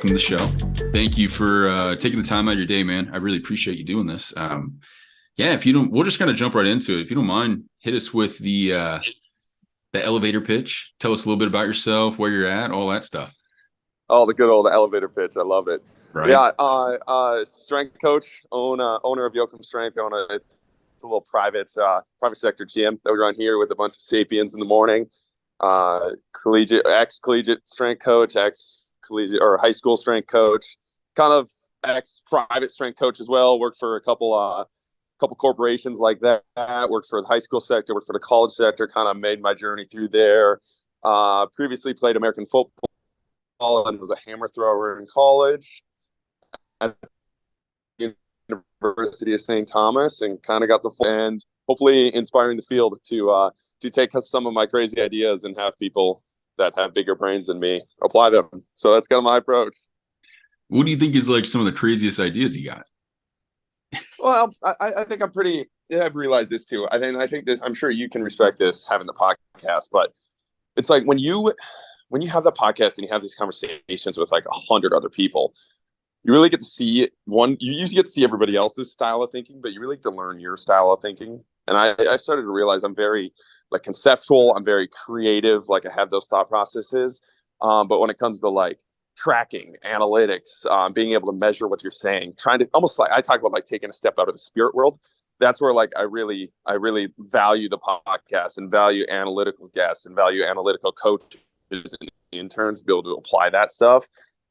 welcome to the show. Thank you for taking the time out of your day, man. I really appreciate you doing this. If you don't, we'll just kind of jump right into it. If you don't mind, hit us with the elevator pitch. Tell us a little bit about yourself, where you're at, all that stuff. Oh, the good old elevator pitch. I love it. Right. Yeah. Strength coach, owner of Jochum Strength. It's a little private sector gym that we run here with a bunch of sapiens in the morning. Ex-collegiate strength coach, ex-collegiate or high school strength coach, kind of ex-private strength coach as well. Worked for a couple corporations like that. Worked for the high school sector, worked for the college sector, kind of made my journey through there. Previously played American football and was a hammer thrower in college at the University of St. Thomas, and kind of got and hopefully inspiring the field to take some of my crazy ideas and have people that have bigger brains than me apply them. So that's kind of my approach. What do you think is like some of the craziest ideas you got? Well, I think I've realized this too. I think this, I'm sure you can respect this having the podcast, but it's like when you have the podcast and you have these conversations with like 100 other people, you really get to see you usually get to see everybody else's style of thinking, but you really get to learn your style of thinking. And I started to realize I'm very like conceptual. I'm very creative. Like I have those thought processes. But when it comes to like tracking, analytics, being able to measure what you're saying, trying to almost like I talk about like taking a step out of the spirit world. That's where like I really value the podcast and value analytical guests and value analytical coaches and interns to be able to apply that stuff.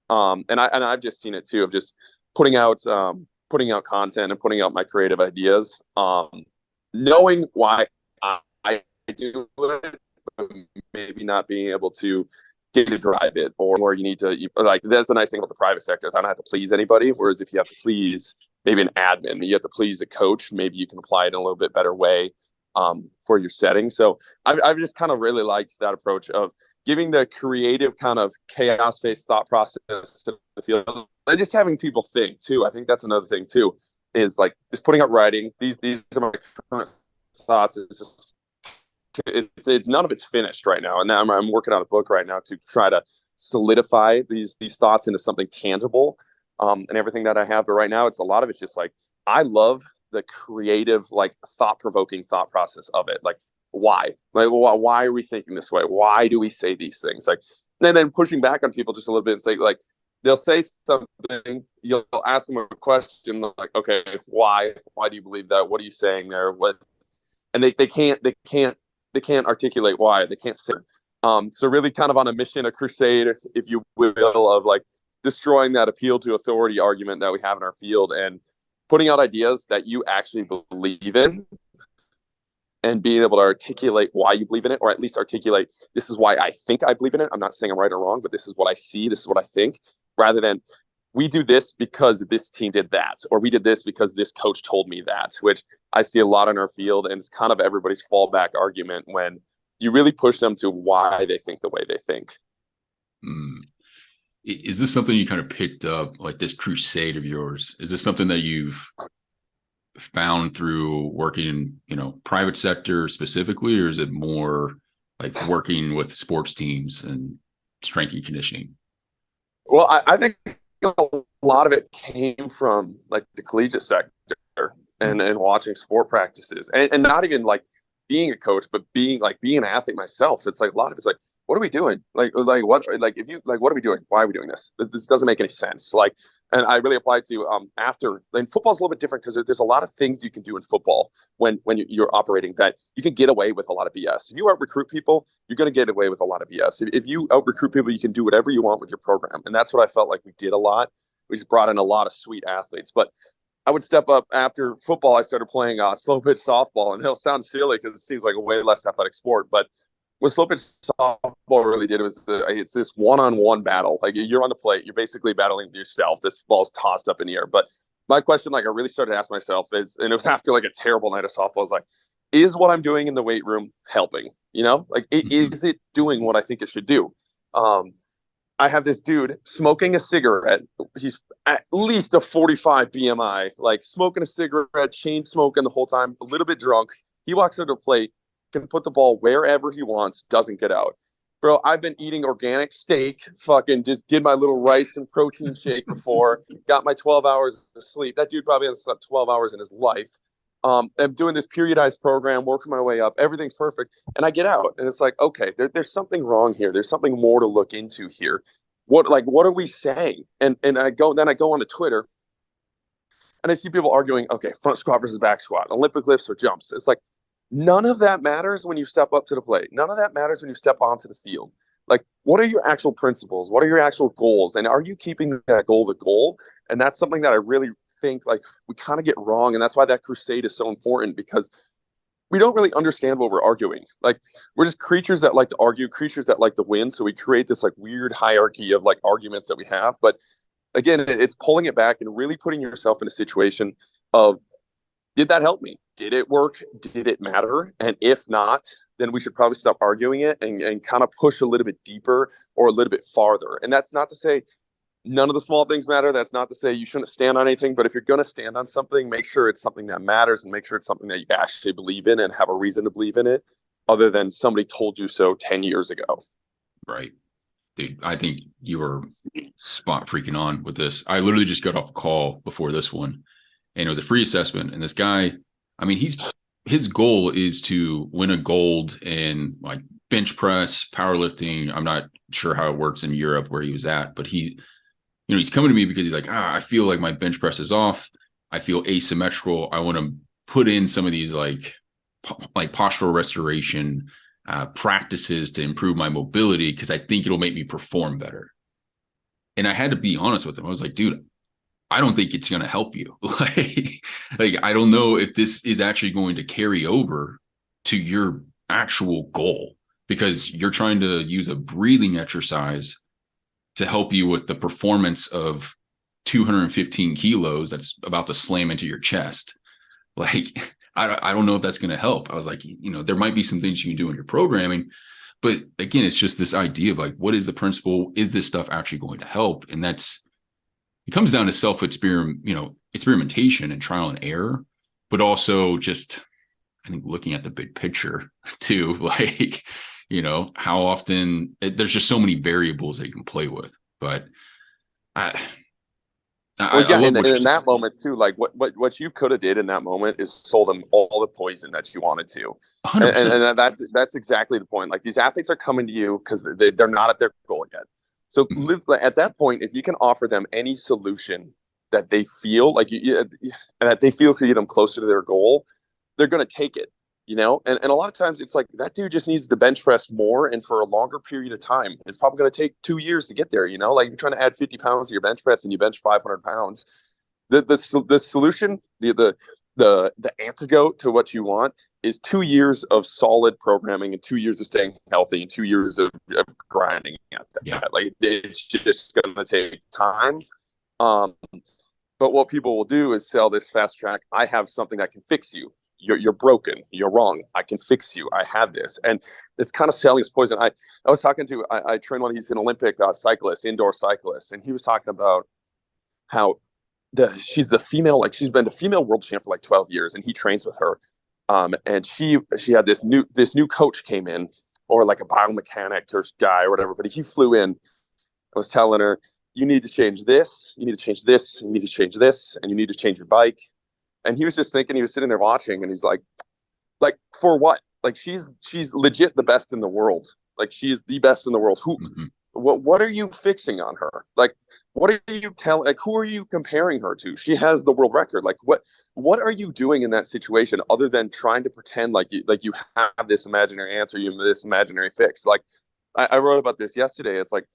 And I've just seen it too of just putting out content and putting out my creative ideas, knowing why I do it, but maybe not being able to get to drive it, or you need to like, that's the nice thing about the private sector is I don't have to please anybody. Whereas if you have to please maybe an admin, you have to please the coach, maybe you can apply it in a little bit better way for your setting. So I've just kind of really liked that approach of giving the creative kind of chaos-based thought process to the field, and just having people think too. I think that's another thing too, is like just putting out writing. These are my current thoughts. None of it's finished right now, and I'm working on a book right now to try to solidify these thoughts into something tangible, and everything that I have. But right now, a lot of it's just like I love the creative, like thought-provoking thought process of it. Like why are we thinking this way? Why do we say these things? Like, and then pushing back on people just a little bit and say like they'll say something, you'll ask them a question like, okay, why do you believe that? What are you saying there? What? And they can't articulate why. They can't say. So really kind of on a mission, a crusade, if you will, of like destroying that appeal to authority argument that we have in our field and putting out ideas that you actually believe in and being able to articulate why you believe in it, or at least articulate, this is why I think I believe in it. I'm not saying I'm right or wrong, but this is what I see. This is what I think, rather than we do this because this team did that, or we did this because this coach told me that, which I see a lot in our field. And it's kind of everybody's fallback argument when you really push them to why they think the way they think. Is this something you kind of picked up, like this crusade of yours? Is this something that you've found through working in, private sector specifically, or is it more like working with sports teams and strength and conditioning? Well, I think a lot of it came from like the collegiate sector and watching sport practices and not even like being a coach, but being an athlete myself. It's like a lot of it's like, what are we doing? Like what are we doing? Why are we doing this? This doesn't make any sense. Like, and I really applied to after, and football's a little bit different because there's a lot of things you can do in football when you're operating that you can get away with a lot of BS. If you out recruit people, you're going to get away with a lot of BS. If you out recruit people, you can do whatever you want with your program. And that's what I felt like we did a lot. We just brought in a lot of sweet athletes. But I would step up after football. I started playing slow pitch softball, and it'll sound silly because it seems like a way less athletic sport. But what slow pitch softball really did was it's this one-on-one battle. Like you're on the plate, you're basically battling with yourself. This ball's tossed up in the air. But my question, like I really started to ask myself is, and it was after like a terrible night of softball, was like, is what I'm doing in the weight room helping? Like, is it doing what I think it should do? I have this dude smoking a cigarette. He's at least a 45 BMI, like smoking a cigarette, chain smoking the whole time, a little bit drunk. He walks out to the plate, can put the ball wherever he wants, doesn't get out. Bro, I've been eating organic steak, fucking just did my little rice and protein shake before, got my 12 hours of sleep. That dude probably hasn't slept 12 hours in his life. I'm doing this periodized program, working my way up. Everything's perfect. And I get out and it's like, okay, there's something wrong here. There's something more to look into here. What are we saying? And I go onto Twitter and I see people arguing, okay, front squat versus back squat, Olympic lifts or jumps. It's like, none of that matters when you step up to the plate. None of that matters when you step onto the field. Like, what are your actual principles? What are your actual goals? And are you keeping that goal the goal? And that's something that I really think like we kind of get wrong. And that's why that crusade is so important, because we don't really understand what we're arguing. Like, we're just creatures that like to argue, creatures that like to win. So we create this like weird hierarchy of like arguments that we have. But again, it's pulling it back and really putting yourself in a situation of, did that help me? Did it work? Did it matter? And if not, then we should probably stop arguing it and kind of push a little bit deeper or a little bit farther. And that's not to say none of the small things matter. That's not to say you shouldn't stand on anything. But if you're going to stand on something, make sure it's something that matters and make sure it's something that you actually believe in and have a reason to believe in it, other than somebody told you so 10 years ago. Right. Dude, I think you were spot freaking on with this. I literally just got off a call before this one, and it was a free assessment. And this guy, I mean, his goal is to win a gold in like bench press, powerlifting. I'm not sure how it works in Europe where he was at, but he's coming to me because he's like, I feel like my bench press is off. I feel asymmetrical. I want to put in some of these like postural restoration practices to improve my mobility because I think it'll make me perform better. And I had to be honest with him. I was like, dude, I don't think it's going to help you. like, I don't know if this is actually going to carry over to your actual goal, because you're trying to use a breathing exercise to help you with the performance of 215 kilos that's about to slam into your chest. Like, I don't know if that's going to help. I was like, there might be some things you can do in your programming, but again, it's just this idea of like, what is the principle? Is this stuff actually going to help? And it comes down to experimentation and trial and error, but also just, I think, looking at the big picture too, like, how often there's just so many variables that you can play with. But in that moment too, like what you could have did in that moment is sold them all the poison that you wanted to. And that's exactly the point. Like, these athletes are coming to you because they're not at their goal yet. So at that point, if you can offer them any solution that they feel like that they feel could get them closer to their goal, they're going to take it, And a lot of times it's like that dude just needs to bench press more and for a longer period of time. It's probably going to take 2 years to get there, Like, you're trying to add 50 pounds to your bench press and you bench 500 pounds. The solution, the antidote to what you want is 2 years of solid programming and 2 years of staying healthy and 2 years of grinding at that. Yeah. Like, it's just going to take time. But what people will do is sell this fast track. I have something that can fix you. You're broken. You're wrong. I can fix you. I have this. And it's kind of selling this poison. I was talking to, I trained one, he's an Olympic cyclist, indoor cyclist. And he was talking about how she's the female, like she's been the female world champ for like 12 years and he trains with her. And she had this new coach came in, or like a biomechanic or guy or whatever, but he flew in and was telling her, you need to change this, you need to change this, you need to change this, and you need to change your bike. And he was just thinking, he was sitting there watching and he's like, for what? Like, she's legit the best in the world. Like, she's the best in the world. What are you fixing on her? Like, what are you telling? Like, who are you comparing her to? She has the world record. Like, what are you doing in that situation other than trying to pretend like you have this imaginary answer, you have this imaginary fix? Like, I wrote about this yesterday. It's like,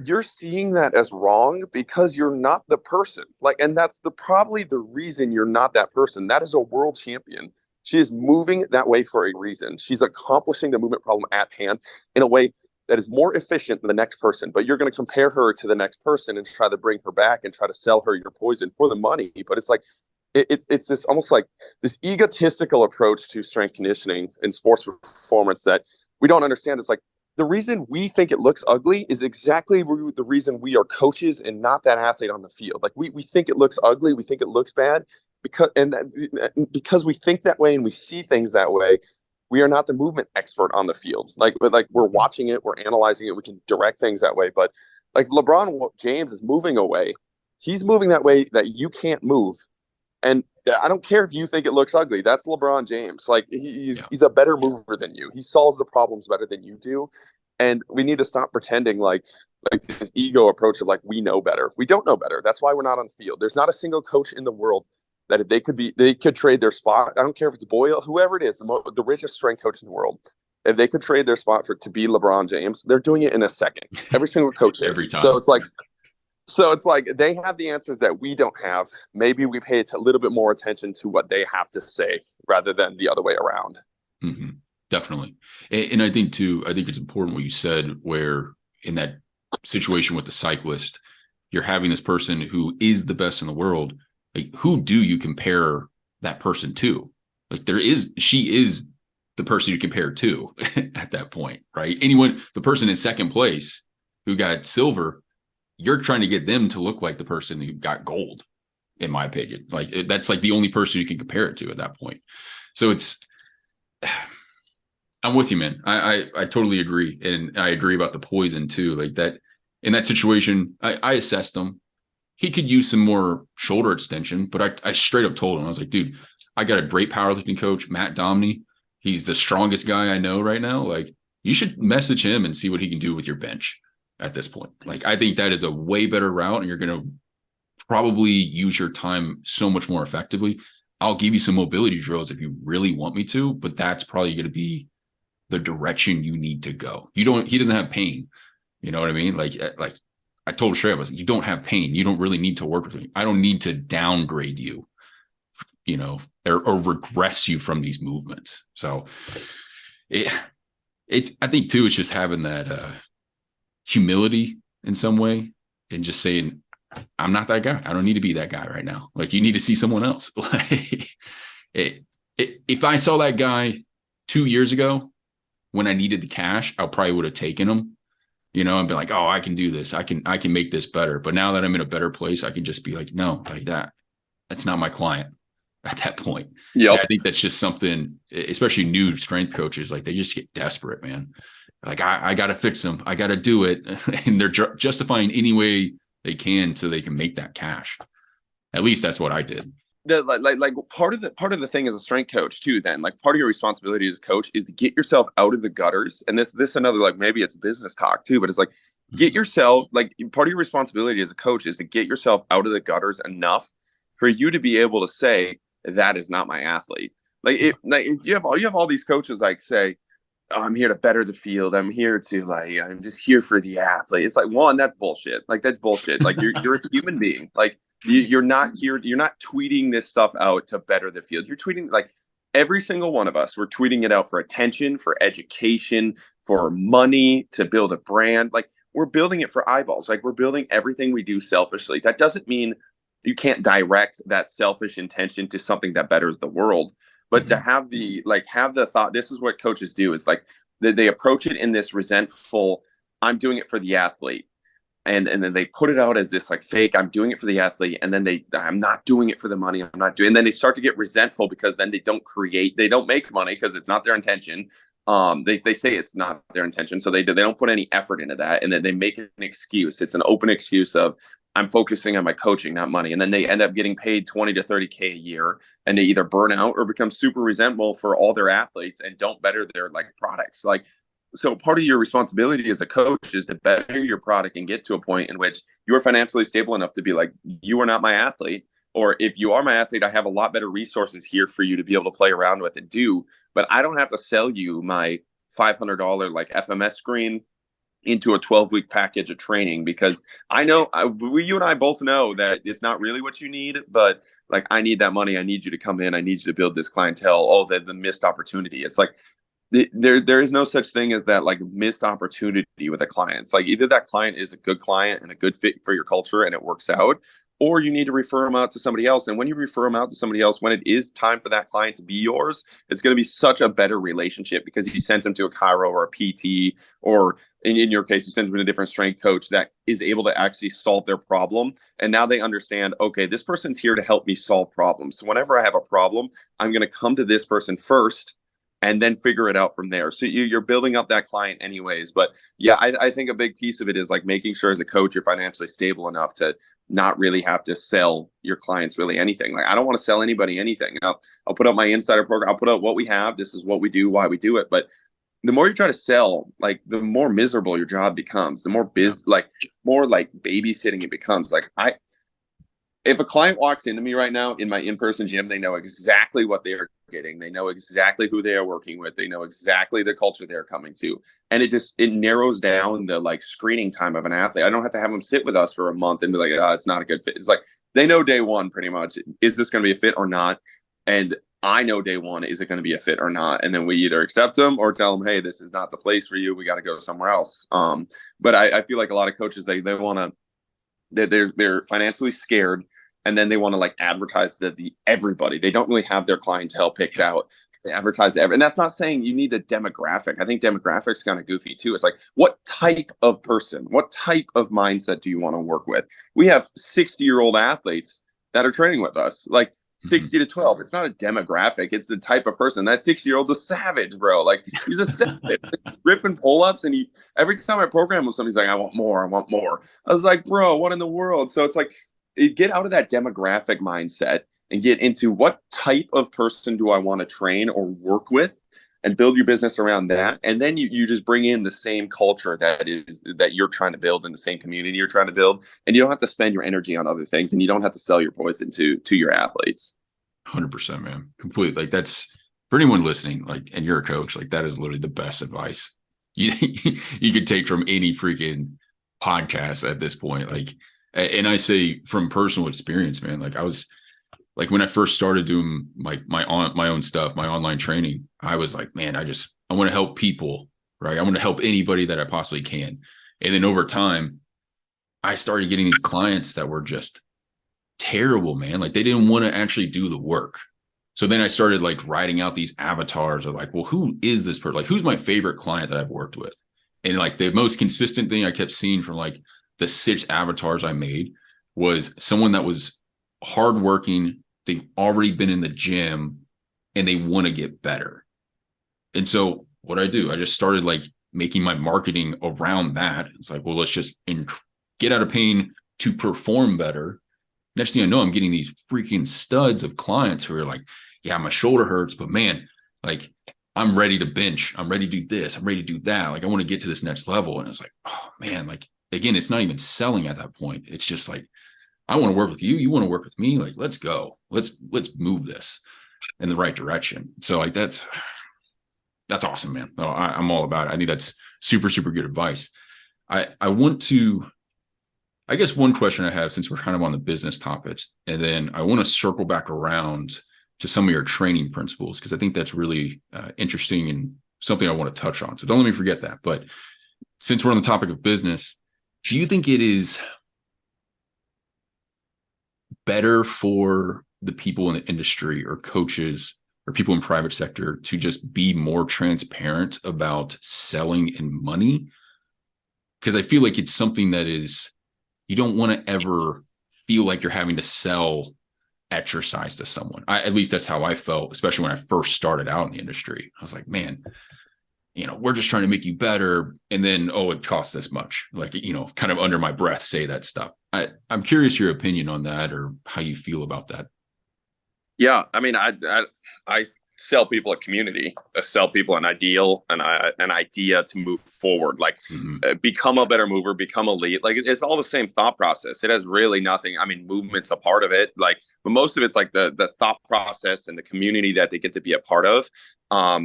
you're seeing that as wrong because you're not the person. Like, and that's probably the reason you're not that person. That is a world champion. She is moving that way for a reason. She's accomplishing the movement problem at hand in a way that is more efficient than the next person, but you're going to compare her to the next person and try to bring her back and try to sell her your poison for the money. But it's like, it's this almost like this egotistical approach to strength conditioning and sports performance that we don't understand. It's like, the reason we think it looks ugly is exactly the reason we are coaches and not that athlete on the field. Like, we think it looks ugly. We think it looks bad because we think that way and we see things that way. we are not the movement expert on the field. Like we're watching it, we're analyzing it, we can direct things that way. But like LeBron James is moving away. He's moving that way that you can't move. And I don't care if you think it looks ugly. That's LeBron James. Like he's a better mover than you. He solves the problems better than you do. And we need to stop pretending like this ego approach of like we know better. We don't know better. That's why we're not on the field. There's not a single coach in the world that if they could trade their spot. I don't care if it's Boyle, whoever it is, the richest strength coach in the world. If they could trade their spot to be LeBron James, they're doing it in a second. Every single coach every is. time. So it's like they have the answers that we don't have. Maybe we pay a little bit more attention to what they have to say rather than the other way around. Mm-hmm. Definitely. And I think it's important what you said, where in that situation with the cyclist, you're having this person who is the best in the world. Like, who do you compare that person to? Like, she is the person you compare to at that point, right? The person in second place who got silver, you're trying to get them to look like the person who got gold, in my opinion. Like, that's like the only person you can compare it to at that point. So I'm with you, man. I totally agree. And I agree about the poison too. Like that, in that situation, I assessed him. He could use some more shoulder extension, but I straight up told him, I was like, dude, I got a great powerlifting coach, Matt Domney. He's the strongest guy I know right now. Like, you should message him and see what he can do with your bench at this point. Like, I think that is a way better route, and you're going to probably use your time so much more effectively. I'll give you some mobility drills if you really want me to, but that's probably going to be the direction you need to go. He doesn't have pain. You know what I mean? Like I told Shrey, I was like, you don't have pain. You don't really need to work with me. I don't need to downgrade you, or regress you from these movements. So I think too, it's just having that humility in some way and just saying, I'm not that guy. I don't need to be that guy right now. Like, you need to see someone else. Like, if I saw that guy 2 years ago when I needed the cash, I probably would have taken him, and be like, oh, I can do this. I can make this better. But now that I'm in a better place, I can just be like, no, like that's not my client at that point. Yeah, I think that's just something, especially new strength coaches, like, they just get desperate, man. Like, I got to fix them. I got to do it. And they're justifying any way they can so they can make that cash. At least that's what I did. Like part of the thing as a strength coach too, then, like, part of your responsibility as a coach is to get yourself out of the gutters. And this another, like, maybe it's business talk too, but it's like, get yourself, like, part of your responsibility as a coach is to get yourself out of the gutters enough for you to be able to say, that is not my athlete. You have all these coaches like say, oh, I'm here to better the field. I'm here to, I'm just here for the athlete. It's like, one, that's bullshit. Like, that's bullshit. Like, you're a human being. Like, you're not here. You're not tweeting this stuff out to better the field. You're tweeting, like, every single one of us, we're tweeting it out for attention, for education, for money, to build a brand. Like, we're building it for eyeballs. Like, we're building everything we do selfishly. That doesn't mean you can't direct that selfish intention to something that betters the world. But to have the thought, this is what coaches do, is like they approach it in this resentful, I'm doing it for the athlete. And then they put it out as this, like, fake, I'm doing it for the athlete. And then I'm not doing it for the money. And then they start to get resentful because then they don't make money because it's not their intention. They say it's not their intention. So they don't put any effort into that. And then they make an excuse. It's an open excuse of, I'm focusing on my coaching, not money. And then they end up getting paid 20 to 30K a year, and they either burn out or become super resentful for all their athletes and don't better their, like, products. Like, so part of your responsibility as a coach is to better your product and get to a point in which you are financially stable enough to be like, you are not my athlete. Or if you are my athlete, I have a lot better resources here for you to be able to play around with and do, but I don't have to sell you my $500 like FMS screen into a 12-week package of training, because I know you and I both know that it's not really what you need, but, like, I need that money. I need you to come in. I need you to build this clientele. Oh, the missed opportunity. It's like, there is no such thing as that, like, missed opportunity with a client. It's like, either that client is a good client and a good fit for your culture and it works out, or you need to refer them out to somebody else. And when you refer them out to somebody else, when it is time for that client to be yours, it's going to be such a better relationship because you sent them to a chiro or a PT, or in your case, you sent them to a different strength coach that is able to actually solve their problem. And now they understand, okay, this person's here to help me solve problems. So whenever I have a problem, I'm going to come to this person first. and then figure it out from there. So you're building up that client anyways. But yeah, I think a big piece of it is like making sure as a coach you're financially stable enough to not really have to sell your clients really anything. Like I don't want to sell anybody anything. I'll put up my insider program. I'll put up what we have. This is what we do, why we do it. But the more you try to sell, like the more miserable your job becomes, the more more like babysitting it becomes. Like if a client walks into me right now in my in-person gym, they know exactly what they are getting. They know exactly who they are working with. They know exactly the culture they're coming to. And it narrows down the like screening time of an athlete. I don't have to have them sit with us for a month and be like, oh, it's not a good fit. It's like they know day one pretty much, is this going to be a fit or not? And I know day one, is it going to be a fit or not? And then we either accept them or tell them, hey, this is not the place for you. We got to go somewhere else. But I feel like a lot of coaches, they want to, they're financially scared, and then they want to like advertise the everybody. They don't really have their clientele picked out. They advertise and that's not saying you need a demographic. I think demographics kind of goofy too. It's like, what type of person, what type of mindset do you want to work with? We have 60-year-old athletes that are training with us, like 60 to 12. It's not a demographic. It's the type of person. That 60-year-old's a savage, bro. Like he's a savage, ripping pull-ups. And every time I program with somebody, he's like, I want more. I want more. I was like, bro, what in the world? So it's like, get out of that demographic mindset and get into what type of person do I want to train or work with, and build your business around that. And then you just bring in the same culture that you're trying to build, in the same community you're trying to build. And you don't have to spend your energy on other things, and you don't have to sell your poison to your athletes. 100%, man. Completely. Like that's for anyone listening, like, and you're a coach, like that is literally the best advice you could take from any freaking podcast at this point. Like, and I say from personal experience, man, like I was like, when I first started doing my own stuff, my online training, I was like, man, I want to help people, right? I want to help anybody that I possibly can. And then over time, I started getting these clients that were just terrible, man. Like they didn't want to actually do the work. So then I started like writing out these avatars of like, well, who is this person? Like, who's my favorite client that I've worked with? And like the most consistent thing I kept seeing from like the 6 avatars I made was someone that was hardworking. They've already been in the gym and they want to get better. And so what I do, I just started like making my marketing around that. It's like, well, let's just get out of pain to perform better. Next thing I know, I'm getting these freaking studs of clients who are like, yeah, my shoulder hurts, but man, like I'm ready to bench. I'm ready to do this. I'm ready to do that. Like I want to get to this next level. And it's like, oh man, like again, it's not even selling at that point. It's just like, I want to work with you. You want to work with me. Like, let's go. Let's move this in the right direction. So like, that's awesome, man. No, I'm all about it. I think that's super, super good advice. I want to, I guess one question I have, since we're kind of on the business topics, and then I want to circle back around to some of your training principles, because I think that's really interesting and something I want to touch on. So don't let me forget that. But since we're on the topic of business, do you think it is better for the people in the industry or coaches or people in private sector to just be more transparent about selling and money? Because I feel like it's something that is, you don't want to ever feel like you're having to sell exercise to someone. At least that's how I felt, especially when I first started out in the industry. I was like, man, we're just trying to make you better. And then, oh, it costs this much. Like, kind of under my breath, say that stuff. I'm curious your opinion on that, or how you feel about that. Yeah. I mean, I sell people a community. I sell people an ideal, an idea to move forward, like become a better mover, become a lead. Like it's all the same thought process. It has really nothing. I mean, movement's a part of it, like, but most of it's like the thought process and the community that they get to be a part of.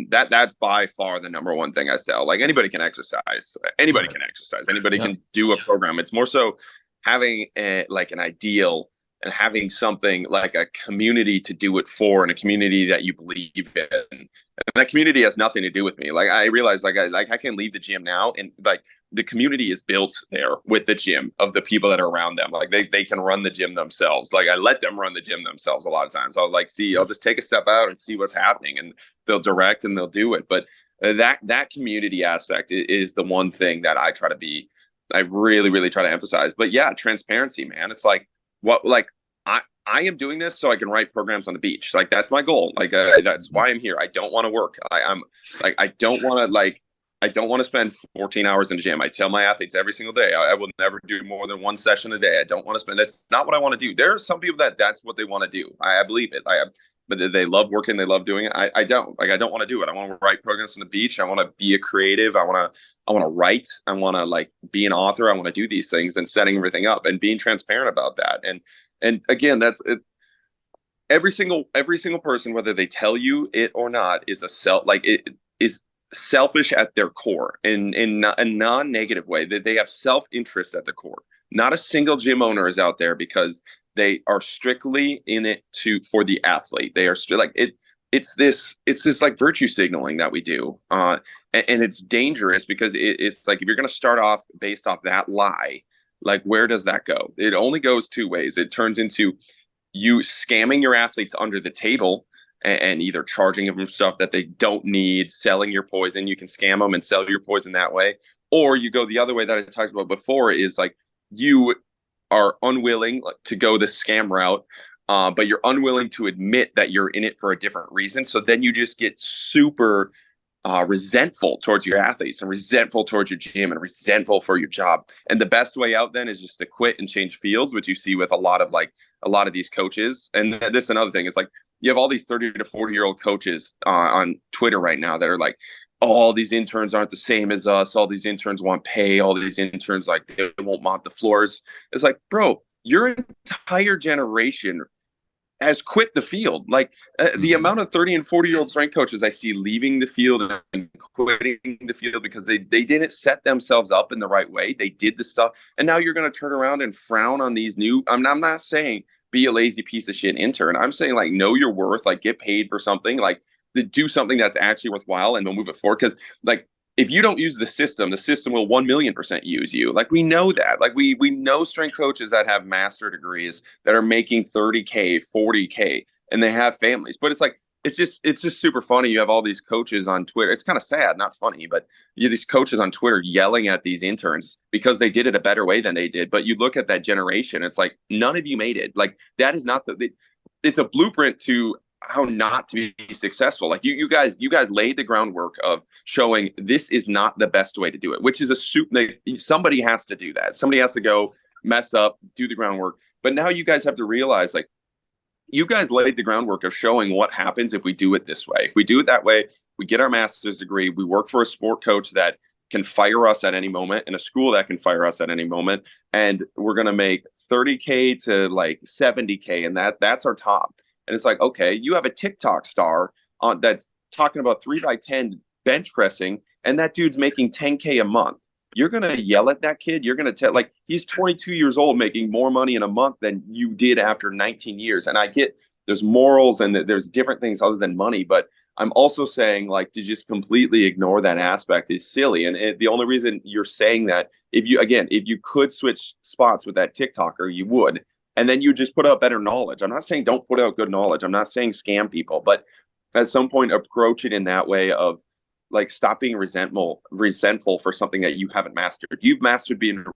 That's by far the number one thing I sell. Like anybody can exercise. Anybody can exercise. Anybody can do a program. It's more so having like an ideal and having something like a community to do it for, and a community that you believe in. And that community has nothing to do with me. Like I realize like I can leave the gym now, and like the community is built there with the gym of the people that are around them. Like they can run the gym themselves. Like I let them run the gym themselves a lot of times. I'll just take a step out and see what's happening, and they'll direct and they'll do it. But that community aspect is the one thing that I really, really try to emphasize. But yeah, transparency, man. It's like, I am doing this so I can write programs on the beach. Like that's my goal. Like that's why I'm here. I don't want to work. I'm like I don't want to spend 14 hours in the gym. I tell my athletes every single day, I will never do more than one session a day. I don't want to spend. That's not what I want to do. There are some people that's what they want to do. I believe it. But they love working. They love doing it. I don't like. I don't want to do it. I want to write programs on the beach. I want to be a creative. I want to write. I want to like be an author. I want to do these things and setting everything up and being transparent about that. And again, that's it. Every single person, whether they tell you it or not, is a self like it is selfish at their core in a non-negative way. That they have self-interest at the core. Not a single gym owner is out there because they are strictly in it for the athlete. They are like it. It's this like virtue signaling that we do, and it's dangerous because it's like if you're going to start off based off that lie, like where does that go? It only goes two ways. It turns into you scamming your athletes under the table and either charging them stuff that they don't need, selling your poison. You can scam them and sell your poison that way, or you go the other way that I talked about before is like you are unwilling to go the scam route, but you're unwilling to admit that you're in it for a different reason. So then you just get super resentful towards your athletes and resentful towards your gym and resentful for your job. And the best way out then is just to quit and change fields, which you see with a lot of these coaches. And this is another thing. It's like you have all these 30 to 40-year-old coaches on Twitter right now that are like, oh, all these interns aren't the same as us. All these interns want pay. All these interns, like, they won't mop the floors. It's like, bro, your entire generation has quit the field. Like the amount of 30 and 40-year-old strength coaches I see leaving the field and quitting the field because they didn't set themselves up in the right way. They did the stuff. And now you're going to turn around and frown on these new, I'm not saying be a lazy piece of shit intern. I'm saying like know your worth, like get paid for something, like do something that's actually worthwhile and we'll move it forward. Because like if you don't use the system will 1,000,000% use you. Like we know that. Like we know strength coaches that have master degrees that are making 30K, 40K, and they have families. But it's like it's just super funny. You have all these coaches on Twitter. It's kind of sad, not funny, but you have these coaches on Twitter yelling at these interns because they did it a better way than they did. But you look at that generation, it's like none of you made it. Like that is not it's a blueprint to how not to be successful. Like you guys laid the groundwork of showing this is not the best way to do it, which is somebody has to do that. Somebody has to go mess up, do the groundwork. But now you guys have to realize like you guys laid the groundwork of showing what happens if we do it this way. If we do it that way, we get our master's degree, we work for a sport coach that can fire us at any moment and a school that can fire us at any moment. And we're going to make 30K to like 70K. And that's our top. And it's like, okay, you have a TikTok star that's talking about 3x10 bench pressing, and that dude's making 10K a month. You're going to yell at that kid. You're going to tell, like, he's 22 years old making more money in a month than you did after 19 years. And I get there's morals and there's different things other than money, but I'm also saying like to just completely ignore that aspect is silly. And the only reason you're saying that, if you could switch spots with that TikToker, you would. And then you just put out better knowledge. I'm not saying don't put out good knowledge. I'm not saying scam people, but at some point approach it in that way of like stop being resentful for something that you haven't mastered. You've mastered being a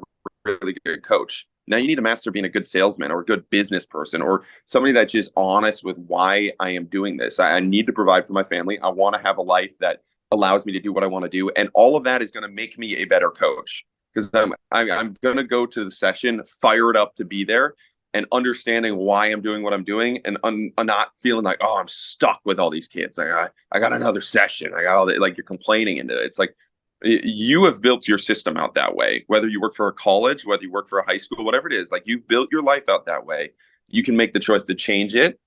really good coach. Now you need to master being a good salesman or a good business person or somebody that's just honest with why I am doing this. I need to provide for my family. I want to have a life that allows me to do what I want to do. And all of that is going to make me a better coach because I'm going to go to the session fired up to be there and understanding why I'm doing what I'm doing and not feeling like, oh, I'm stuck with all these kids. Like, I got another session. I got all that, like you're complaining into it. It's like you have built your system out that way, whether you work for a college, whether you work for a high school, whatever it is, like you've built your life out that way. You can make the choice to change it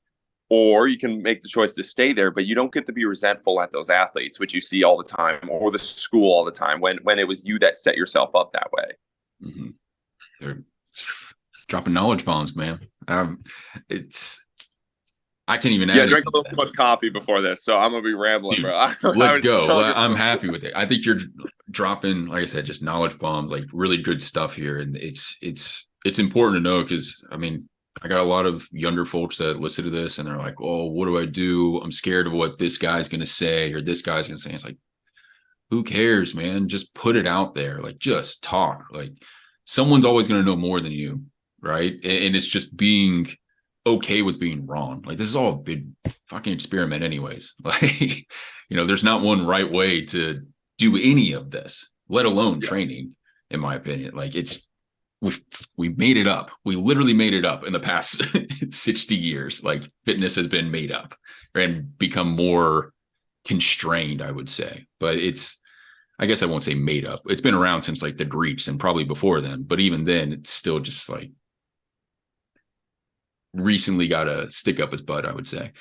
or you can make the choice to stay there, but you don't get to be resentful at those athletes, which you see all the time, or the school all the time when it was you that set yourself up that way. Mm-hmm. They're dropping knowledge bombs, man. I can't even add. Yeah, I drank a little too much coffee before this, so I'm gonna be rambling, dude, bro. Let's go. I'm happy with it. I think you're dropping, like I said, just knowledge bombs, like really good stuff here, and it's important to know because I mean, I got a lot of younger folks that listen to this and they're like, "Oh, what do I do? I'm scared of what this guy's gonna say or this guy's gonna say." It's like, who cares, man? Just put it out there. Like, just talk. Like, someone's always gonna know more than you. Right. And it's just being okay with being wrong. Like, this is all a big fucking experiment anyways. Like, there's not one right way to do any of this, let alone training, in my opinion. Like, we made it up. We literally made it up in the past 60 years. Like, fitness has been made up and become more constrained, I would say. But I guess I won't say made up. It's been around since like the Greeks and probably before then. But even then, it's still just like recently got a stick up his butt, I would say,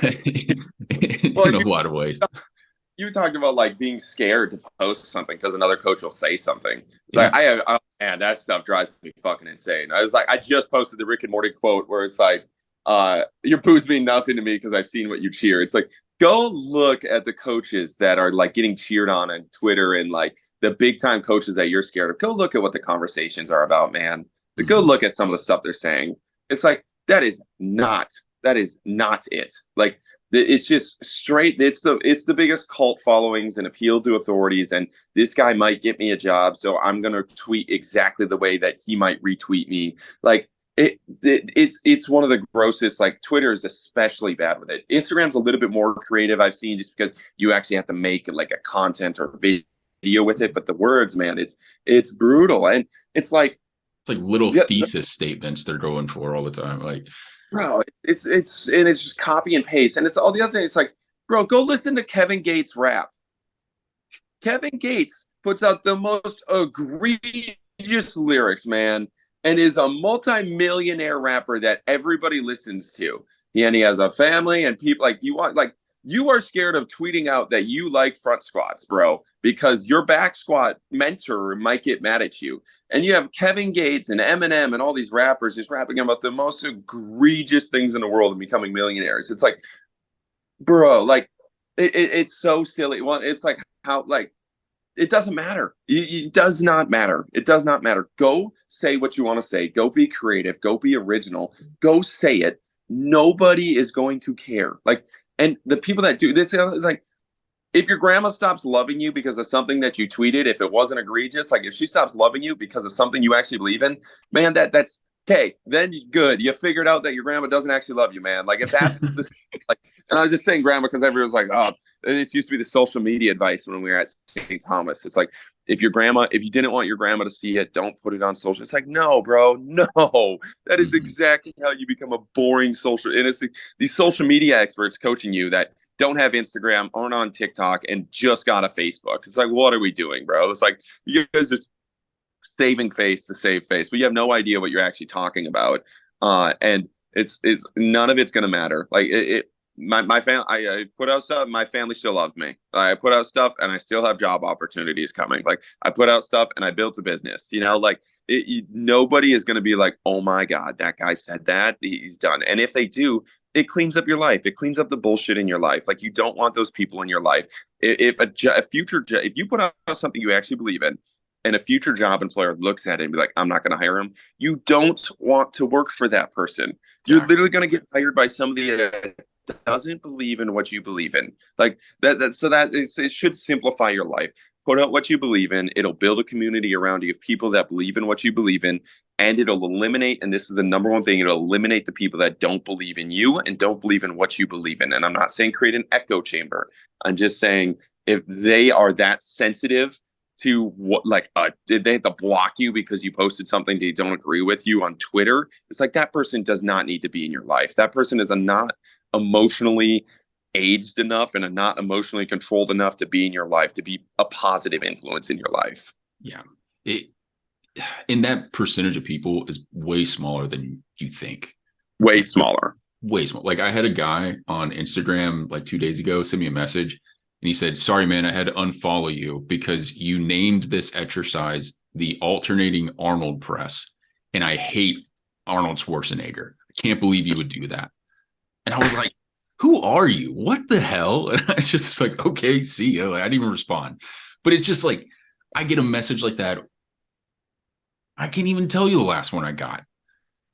in a lot of ways. You talked about like being scared to post something because another coach will say something. It's like, man, that stuff drives me fucking insane. I just posted the Rick and Morty quote where it's like, your boos mean nothing to me because I've seen what you cheer. It's like, go look at the coaches that are like getting cheered on Twitter and like the big time coaches that you're scared of. Go look at what the conversations are about, man. Go look at some of the stuff they're saying. It's like, that is not it. Like, it's just straight. It's the biggest cult followings and appeal to authorities. And this guy might get me a job, so I'm gonna tweet exactly the way that he might retweet me. Like, it's one of the grossest. Like, Twitter is especially bad with it. Instagram's a little bit more creative, I've seen, just because you actually have to make like a content or video with it. But the words, man, it's brutal, and it's like little thesis statements they're going for all the time. Like, bro, it's just copy and paste. And it's all the other thing. It's like, bro, go listen to Kevin Gates rap. Kevin Gates puts out the most egregious lyrics, man, and is a multi-millionaire rapper that everybody listens to. And he has a family and people like you are scared of tweeting out that you like front squats, bro, because your back squat mentor might get mad at you. And you have Kevin Gates and Eminem and all these rappers just rapping about the most egregious things in the world and becoming millionaires. It's like, bro, like it's so silly. Well, it's like how, like, it doesn't matter. It does not matter. It does not matter. Go say what you want to say. Go be creative. Go be original. Go say it. Nobody is going to care. Like, and the people that do this, like, if your grandma stops loving you because of something that you tweeted, if it wasn't egregious, like if she stops loving you because of something you actually believe in, man, that's okay. Then good. You figured out that your grandma doesn't actually love you, man. Like, if that's the like, and I was just saying grandma because everyone's like, oh, this used to be the social media advice when we were at St. Thomas. It's like, if you didn't want your grandma to see it, don't put it on social. It's like, no, bro, no. That is exactly how you become a boring social. And it's these social media experts coaching you that don't have Instagram, aren't on TikTok, and just got a Facebook. It's like, what are we doing, bro? It's like, you guys just saving face to save face, but you have no idea what you're actually talking about. And it's none of it's going to matter. Like, my family, I put out stuff. My family still loves me. I put out stuff, and I still have job opportunities coming. Like, I put out stuff, and I built a business. Like, nobody is going to be like, oh my god, that guy said that, he's done. And if they do, it cleans up your life. It cleans up the bullshit in your life. Like, you don't want those people in your life. If you put out something you actually believe in, and a future job employer looks at it and be like, I'm not going to hire him, you don't want to work for that person. You're literally going to get hired by somebody that doesn't believe in what you believe in. Like, it should simplify your life. Put out what you believe in. It'll build a community around you of people that believe in what you believe in, and it'll eliminate, and this is the number one thing, it'll eliminate the people that don't believe in you and don't believe in what you believe in. And I'm not saying create an echo chamber. I'm just saying, if they are that sensitive to what, like, did they have to block you because you posted something they don't agree with you on Twitter? It's like, that person does not need to be in your life. That person is not emotionally aged enough and not emotionally controlled enough to be in your life, to be a positive influence in your life. Yeah. And that percentage of people is way smaller than you think. Way smaller. Way small. Like, I had a guy on Instagram like 2 days ago send me a message, and he said, sorry, man, I had to unfollow you because you named this exercise the alternating Arnold press, and I hate Arnold Schwarzenegger. I can't believe you would do that. And I was like, who are you? What the hell? And I was just like, okay, see ya. Like, I didn't even respond. But it's just like, I get a message like that. I can't even tell you the last one I got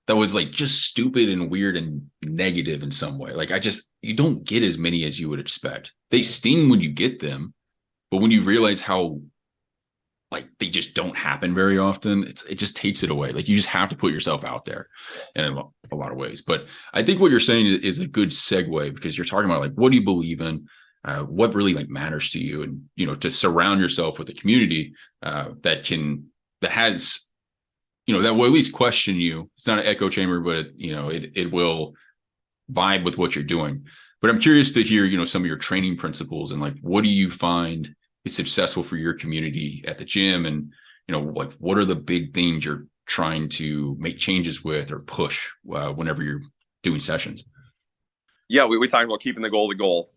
that was like just stupid and weird and negative in some way. Like, you don't get as many as you would expect. They sting when you get them, but when you realize how like they just don't happen very often. It just takes it away. Like you just have to put yourself out there in a lot of ways. But I think what you're saying is a good segue, because you're talking about like, what do you believe in? What really like matters to you, and to surround yourself with a community that has, that will at least question you. It's not an echo chamber, but it will vibe with what you're doing. But I'm curious to hear, some of your training principles, and like, what do you find is successful for your community at the gym? And, like, what are the big things you're trying to make changes with or push whenever you're doing sessions? Yeah, we talked about keeping the goal.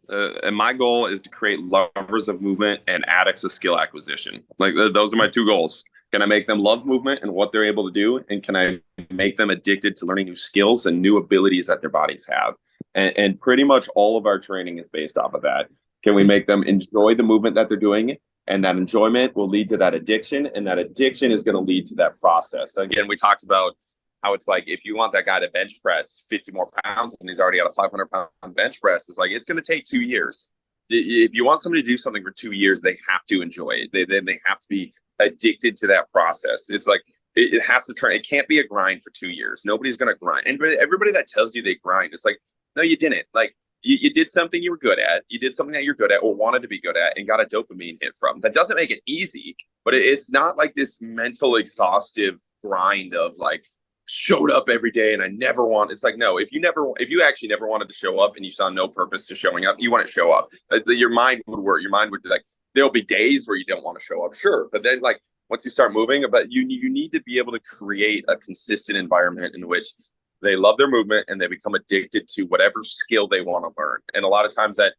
And my goal is to create lovers of movement and addicts of skill acquisition. Like those are my two goals. Can I make them love movement and what they're able to do? And can I make them addicted to learning new skills and new abilities that their bodies have? And pretty much all of our training is based off of that. Can we make them enjoy the movement that they're doing? And that enjoyment will lead to that addiction. And that addiction is going to lead to that process. Again, we talked about how it's like, if you want that guy to bench press 50 more pounds and he's already got a 500-pound bench press, it's like, it's going to take 2 years. If you want somebody to do something for 2 years, they have to enjoy it. They have to be addicted to that process. It's like, it has to turn. It can't be a grind for 2 years. Nobody's going to grind. And everybody that tells you they grind, it's like, no, you didn't. Like, you did something you were good at. You did something that you're good at or wanted to be good at and got a dopamine hit from. That doesn't make it easy, but it's not like this mental exhaustive grind of like, showed up every day and I never want. It's like, no, if you actually never wanted to show up and you saw no purpose to showing up, you wouldn't show up. Your mind would work. Your mind would be like, there'll be days where you don't want to show up, sure, but then like once you start moving, but you need to be able to create a consistent environment in which they love their movement and they become addicted to whatever skill they want to learn. And a lot of times that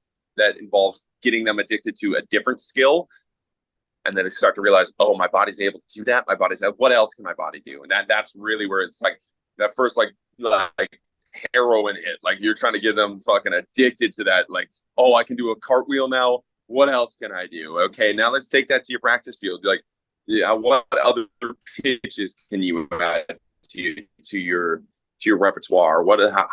involves getting them addicted to a different skill. And then they start to realize, oh, my body's able to do that. My body's like, what else can my body do? And that's really where it's like that first like heroin hit. Like you're trying to get them fucking addicted to that. Like, oh, I can do a cartwheel now. What else can I do? Okay, now let's take that to your practice field. Like, yeah, what other pitches can you add to your repertoire?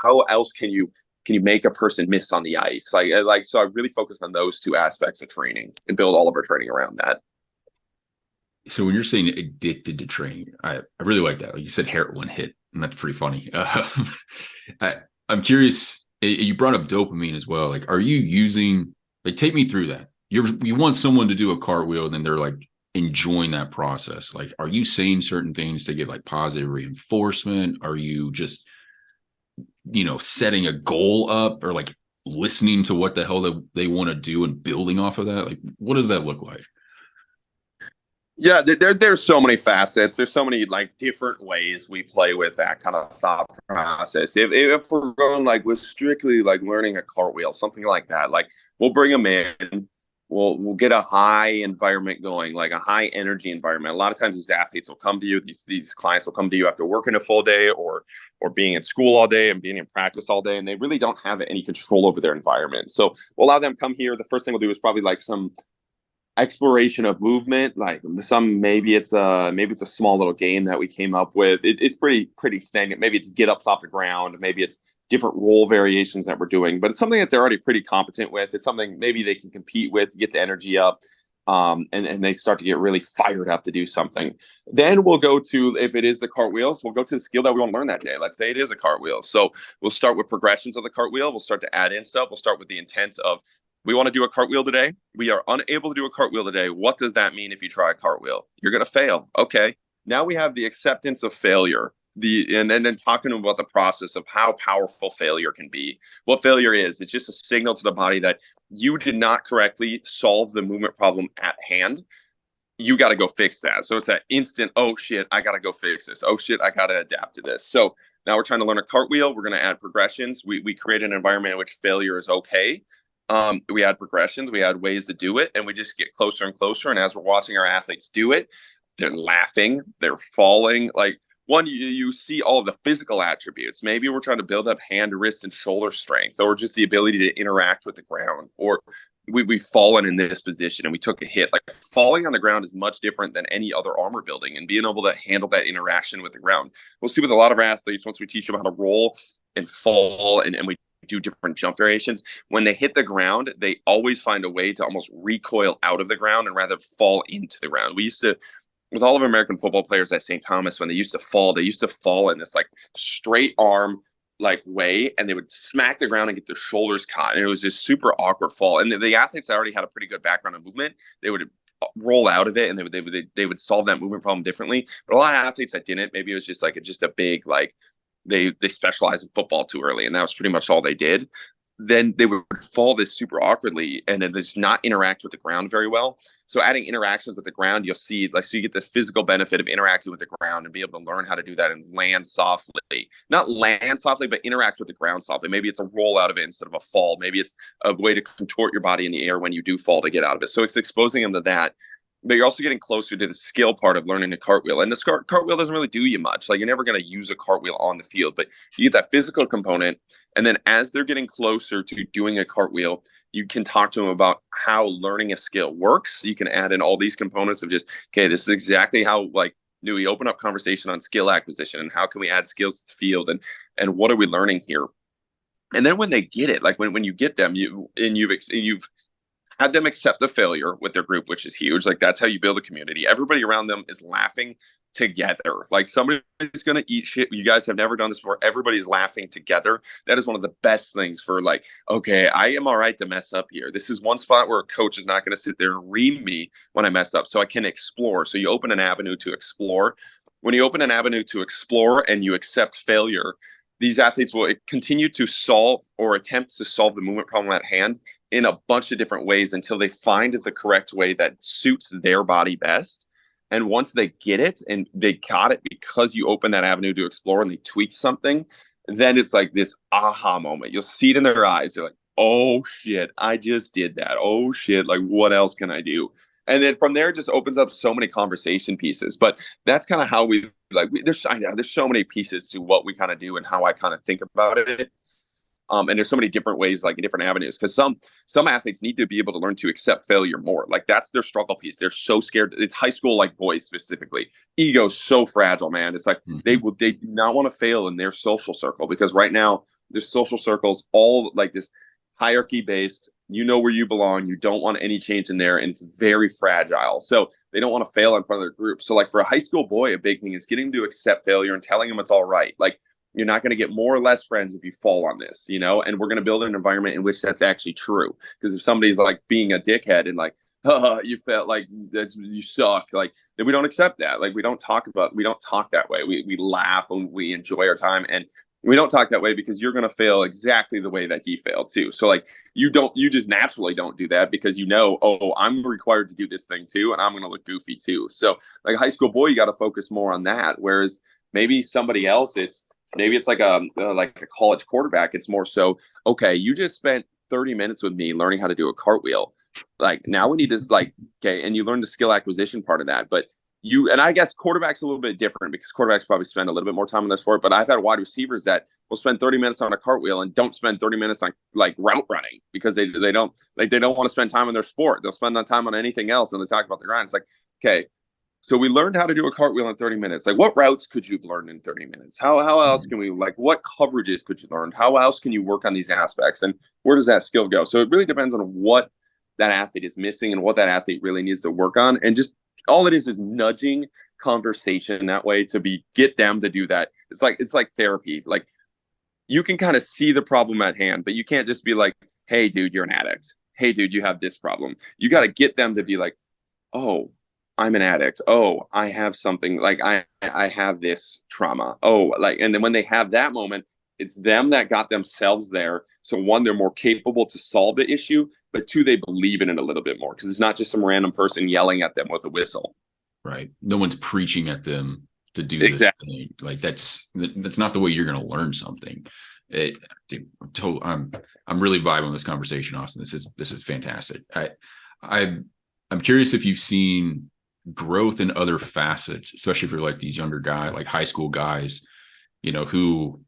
How else can you make a person miss on the ice? Like so I really focus on those two aspects of training and build all of our training around that. So when you're saying addicted to training, I really like that. Like you said, heroin hit, and that's pretty funny. I'm curious. You brought up dopamine as well. Like, are you using? Like, take me through that. You want someone to do a cartwheel, and then they're like enjoying that process. Like, are you saying certain things to get like positive reinforcement? Are you just, setting a goal up, or like listening to what the hell they want to do and building off of that? Like, what does that look like? Yeah, there's so many facets. There's so many like different ways we play with that kind of thought process. If we're going like with strictly like learning a cartwheel, something like that, like we'll bring them in, we'll get a high environment going, like a high energy environment. A lot of times these athletes will come to you, these clients will come to you after working a full day or being in school all day and being in practice all day, and they really don't have any control over their environment. So we'll allow them come here. The first thing we'll do is probably like some exploration of movement, like maybe it's a small little game that we came up with. It's pretty stagnant. Maybe it's get ups off the ground, maybe it's different role variations that we're doing, but it's something that they're already pretty competent with. It's something maybe they can compete with to get the energy up, and they start to get really fired up to do something. Then we'll go to, if it is the cartwheels, we'll go to the skill that we want to learn that day. Let's say it is a cartwheel, so we'll start with progressions of the cartwheel. We'll start to add in stuff. We'll start with the intent of, we want to do a cartwheel today. We are unable to do a cartwheel today. What does that mean if you try a cartwheel? You're going to fail. Okay. Now we have the acceptance of failure. And then talking about the process of how powerful failure can be. What failure is, it's just a signal to the body that you did not correctly solve the movement problem at hand. You got to go fix that. So it's that instant, oh shit, I got to go fix this. Oh shit, I got to adapt to this. So now we're trying to learn a cartwheel. We're going to add progressions. We create an environment in which failure is okay. We add progressions, we add ways to do it, and we just get closer and closer. And as we're watching our athletes do it, they're laughing, they're falling. Like you see all of the physical attributes. Maybe we're trying to build up hand, wrist, and shoulder strength, or just the ability to interact with the ground, or we've fallen in this position and we took a hit. Like falling on the ground is much different than any other armor building, and being able to handle that interaction with the ground. We'll see with a lot of our athletes, once we teach them how to roll and fall, and we do different jump variations, when they hit the ground, they always find a way to almost recoil out of the ground and rather fall into the ground. We used to with all of American football players at St. Thomas, when they used to fall in this like straight arm like way, and they would smack the ground and get their shoulders caught, and it was just super awkward fall. And the athletes that already had a pretty good background in movement, they would roll out of it, and they would solve that movement problem differently. But a lot of athletes that didn't, maybe it was just like just a big like they specialized in football too early, and that was pretty much all they did. Then they would fall this super awkwardly, and then just not interact with the ground very well. So adding interactions with the ground, you'll see like, so you get the physical benefit of interacting with the ground and be able to learn how to do that and land softly. Not land softly, but interact with the ground softly. Maybe it's a roll out of it instead of a fall. Maybe it's a way to contort your body in the air when you do fall to get out of it. So it's exposing them to that. But you're also getting closer to the skill part of learning to cartwheel. And the cartwheel doesn't really do you much. Like, you're never going to use a cartwheel on the field, but you get that physical component. And then as they're getting closer to doing a cartwheel, you can talk to them about how learning a skill works. You can add in all these components of just, okay, this is exactly how, like, do we open up conversation on skill acquisition, and how can we add skills to the field, and what are we learning here? And then when they get it, like when you get them, you've had them accept the failure with their group, which is huge. Like, that's how you build a community. Everybody around them is laughing together. Like, somebody's going to eat shit. You guys have never done this before. Everybody's laughing together. That is one of the best things for, like, okay, I am all right to mess up here. This is one spot where a coach is not going to sit there and ream me when I mess up, so I can explore. So you open an avenue to explore. When you open an avenue to explore and you accept failure, these athletes will continue to solve or attempt to solve the movement problem at hand in a bunch of different ways until they find the correct way that suits their body best. And once they get it, and they got it because you open that avenue to explore and they tweak something, then it's like this aha moment. You'll see it in their eyes. They're like, oh shit, I just did that. Oh shit, like, what else can I do? And then from there, it just opens up so many conversation pieces. But that's kind of how we like. There's so many pieces to what we kind of do and how I kind of think about it. And there's so many different ways, like in different avenues, because some athletes need to be able to learn to accept failure more. Like, that's their struggle piece. They're so scared. It's high school, like boys specifically. Ego's so fragile, man. It's like they do not want to fail in their social circle, because right now there's social circles all like this hierarchy based. You know where you belong. You don't want any change in there, and it's very fragile. So they don't want to fail in front of their group. So, like, for a high school boy, a big thing is getting to accept failure and telling them it's all right. Like, you're not going to get more or less friends if you fall on this, you know, and we're going to build an environment in which that's actually true. Because if somebody's like being a dickhead and like, you felt like you suck, like, then we don't accept that. Like, we don't talk that way. We laugh and we enjoy our time, and we don't talk that way because you're going to fail exactly the way that he failed too. So, like, you just naturally don't do that, because oh, I'm required to do this thing too, and I'm going to look goofy too. So, like, a high school boy, you got to focus more on that. Whereas maybe somebody else, maybe it's like a college quarterback. It's more so, okay, you just spent 30 minutes with me learning how to do a cartwheel. Like, now we need to, like, okay, and you learn the skill acquisition part of that. But and I guess quarterback's a little bit different, because quarterbacks probably spend a little bit more time on their sport. But I've had wide receivers that will spend 30 minutes on a cartwheel and don't spend 30 minutes on, like, route running, because they don't want to spend time on their sport. They'll spend time on anything else, and they talk about the grind. It's like, okay, so we learned how to do a cartwheel in 30 minutes. Like, what routes could you have learned in 30 minutes? How else can we, like, what coverages could you learn? How else can you work on these aspects? And where does that skill go? So it really depends on what that athlete is missing and what that athlete really needs to work on. And just all it is nudging conversation that way to get them to do that. It's like therapy. Like, you can kind of see the problem at hand, but you can't just be like, hey, dude, you're an addict. Hey, dude, you have this problem. You got to get them to be like, oh, I'm an addict. Oh, I have something, like, I have this trauma. Oh, like, and then when they have that moment, it's them that got themselves there. So, one, they're more capable to solve the issue, but two, they believe in it a little bit more, because it's not just some random person yelling at them with a whistle. Right. No one's preaching at them to do exactly. this thing. Like, that's not the way you're going to learn something. Dude, I'm really vibing on this conversation, Austin. This is fantastic. I'm curious if you've seen growth in other facets, especially for, like, these younger guys, like high school guys, you know, who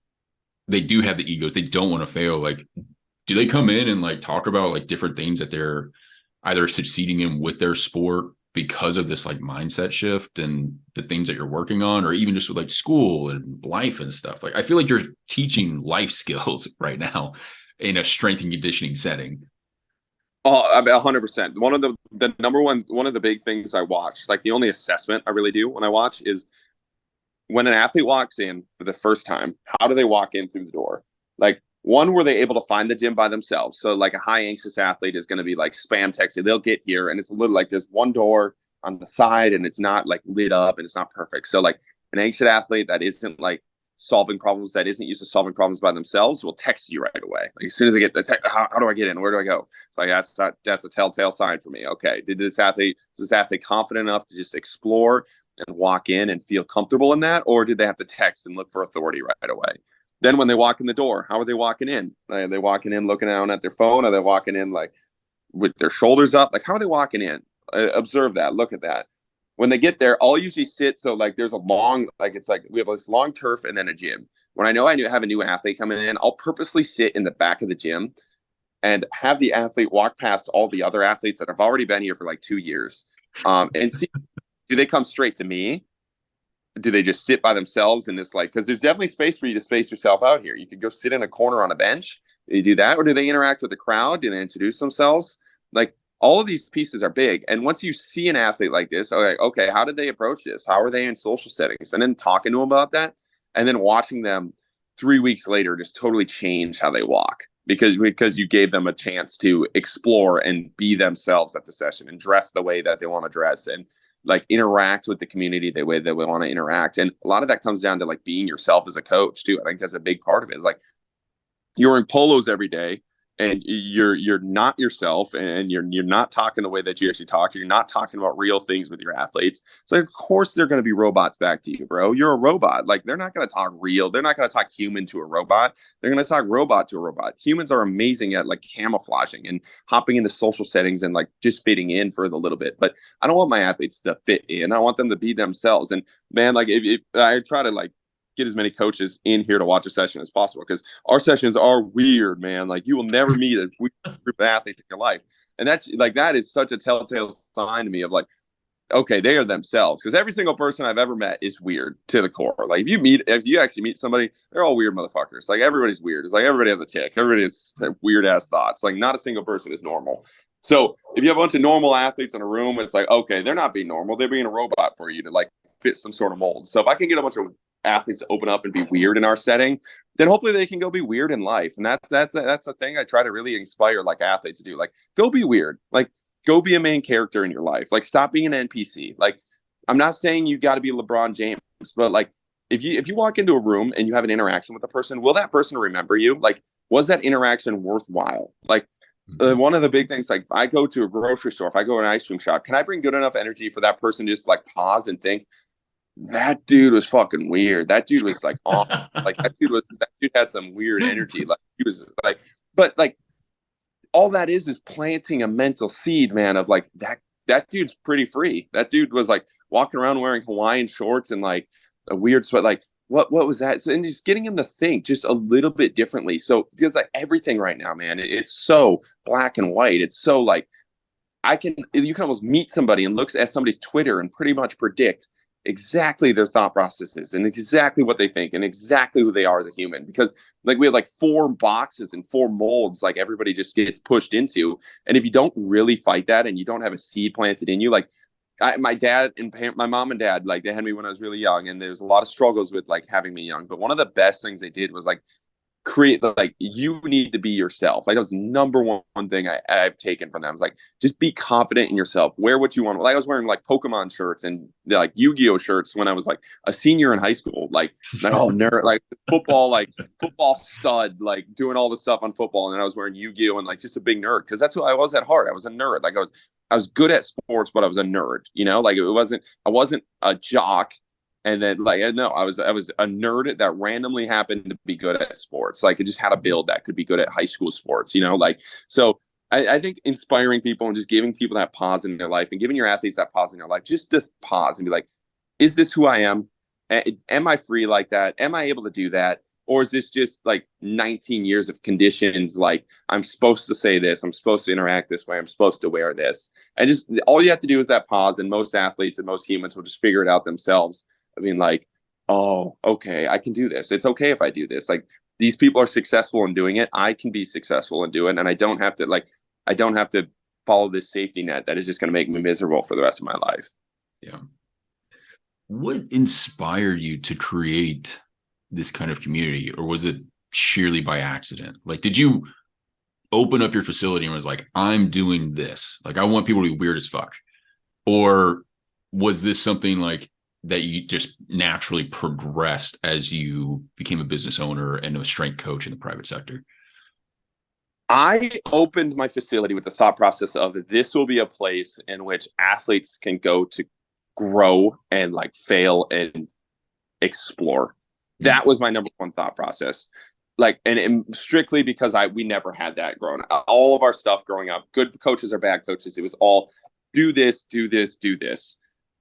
they do have the egos. They don't want to fail. Like, do they come in and, like, talk about, like, different things that they're either succeeding in with their sport because of this, like, mindset shift and the things that you're working on, or even just with, like, school and life and stuff? Like, I feel like you're teaching life skills right now in a strength and conditioning setting. Oh, 100%. One of the number one of the big things I watch, like the only assessment I really do when I watch is when an athlete walks in for the first time, how do they walk in through the door? Like, one, were they able to find the gym by themselves? So like a high anxious athlete is going to be like spam texting. They'll get here and it's a little like there's one door on the side and it's not like lit up and it's not perfect. So like an anxious athlete that isn't like solving problems, that isn't used to solving problems by themselves, will text you right away. Like as soon as they get the text, how do I get in? Where do I go? Like that's a telltale sign for me. Okay, is this athlete confident enough to just explore and walk in and feel comfortable in that, or did they have to text and look for authority right away? Then when they walk in the door, how are they walking in? Are they walking in looking down at their phone? Are they walking in like with their shoulders up? Like how are they walking in? Observe that. Look at that. When they get there, I'll usually sit. So like there's a long, like it's like we have this long turf and then a gym. When I know have a new athlete coming in, I'll purposely sit in the back of the gym and have the athlete walk past all the other athletes that have already been here for like 2 years, and see, do they come straight to me? Do they just sit by themselves in this, like, because there's definitely space for you to space yourself out here. You could go sit in a corner on a bench. Do you do that? Or do they interact with the crowd? Do they introduce themselves? Like, all of these pieces are big. And once you see an athlete like this, okay, how did they approach this? How are they in social settings? And then talking to them about that, and then watching them 3 weeks later just totally change how they walk because you gave them a chance to explore and be themselves at the session and dress the way that they want to dress and like interact with the community the way that we want to interact. And a lot of that comes down to like being yourself as a coach too. I think that's a big part of it. Is like you're wearing polos every day and you're not yourself and you're not talking the way that you actually talk. You're not talking about real things with your athletes. So of course they're going to be robots back to you, bro. You're a robot. Like they're not going to talk real. They're not going to talk human to a robot. They're going to talk robot to a robot. Humans are amazing at like camouflaging and hopping into social settings and like just fitting in for a little bit. But I don't want my athletes to fit in. I want them to be themselves. And man, like if I try to like get as many coaches in here to watch a session as possible because our sessions are weird, man. Like you will never meet a group of athletes in your life. And that's like, that is such a telltale sign to me of like, okay, they are themselves. Because every single person I've ever met is weird to the core. Like if you actually meet somebody, they're all weird motherfuckers. Like everybody's weird. It's like everybody has a tick. Everybody has weird ass thoughts. Like not a single person is normal. So if you have a bunch of normal athletes in a room, it's like, okay, they're not being normal. They're being a robot for you to like fit some sort of mold. So if I can get a bunch of athletes to open up and be weird in our setting, then hopefully they can go be weird in life. And that's a thing I try to really inspire like athletes to do. Like go be weird. Like go be a main character in your life. Like stop being an NPC. Like I'm not saying you got to be LeBron James, but like if you walk into a room and you have an interaction with a person, will that person remember you? Like was that interaction worthwhile? Like one of the big things, like if I go to a grocery store, if I go to an ice cream shop, can I bring good enough energy for that person to just like pause and think, that dude was fucking weird. That dude was like awesome. Like that dude had some weird energy. Like he was like, but like all that is planting a mental seed, man, of like that dude's pretty free. That dude was like walking around wearing Hawaiian shorts and like a weird sweat. Like what was that? So, and just getting him to think just a little bit differently. So because like everything right now, man, it's so black and white. It's so like you can almost meet somebody and look at somebody's Twitter and pretty much predict exactly their thought processes and exactly what they think and exactly who they are as a human, because like we have like 4 boxes and 4 molds like everybody just gets pushed into. And if you don't really fight that and you don't have a seed planted in you, like my dad and my mom and dad, like they had me when I was really young, and there was a lot of struggles with like having me young, but one of the best things they did was like create, like you need to be yourself. Like that was the number one thing I've taken from them. It's like just be confident in yourself. Wear what you want. Like I was wearing like Pokemon shirts and like Yu-Gi-Oh shirts when I was like a senior in high school. Like nerd, like football stud, like doing all the stuff on football. And I was wearing Yu-Gi-Oh and like just a big nerd because that's who I was at heart. I was a nerd. Like I was good at sports, but I was a nerd. You know, like I wasn't a jock. And then like no, I was a nerd that randomly happened to be good at sports. Like it just had a build that could be good at high school sports, you know, like so I think inspiring people and just giving people that pause in their life and giving your athletes that pause in their life, just to pause and be like, is this who I am? Am I free like that? Am I able to do that? Or is this just like 19 years of conditions? Like I'm supposed to say this, I'm supposed to interact this way, I'm supposed to wear this. And just all you have to do is that pause. And most athletes and most humans will just figure it out themselves. I mean, like, oh, okay, I can do this. It's okay if I do this. Like these people are successful in doing it. I can be successful in doing it. And I don't have to follow this safety net that is just going to make me miserable for the rest of my life. Yeah. What inspired you to create this kind of community, or was it sheerly by accident? Like, did you open up your facility and was like, I'm doing this, like I want people to be weird as fuck? Or was this something like that you just naturally progressed as you became a business owner and a strength coach in the private sector? I opened my facility with the thought process of this will be a place in which athletes can go to grow and like fail and explore. That was my number one thought process. Like, and strictly because we never had that growing up. All of our stuff growing up, good coaches or bad coaches, it was all do this, do this, do this.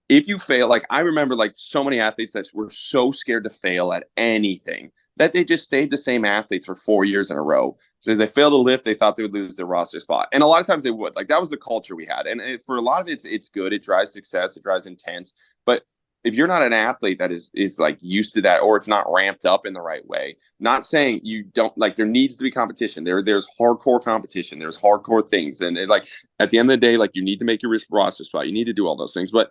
If you fail, like I remember like so many athletes that were so scared to fail at anything that they just stayed the same athletes for 4 years in a row. So they failed to lift, they thought they would lose their roster spot. And a lot of times they would. Like that was the culture we had. And for a lot of it, it's good. It drives success. It drives intense. But if you're not an athlete that is like used to that, or it's not ramped up in the right way, not saying you don't, like there needs to be competition. There's hardcore competition. There's hardcore things. And like at the end of the day, like you need to make your roster spot. You need to do all those things. But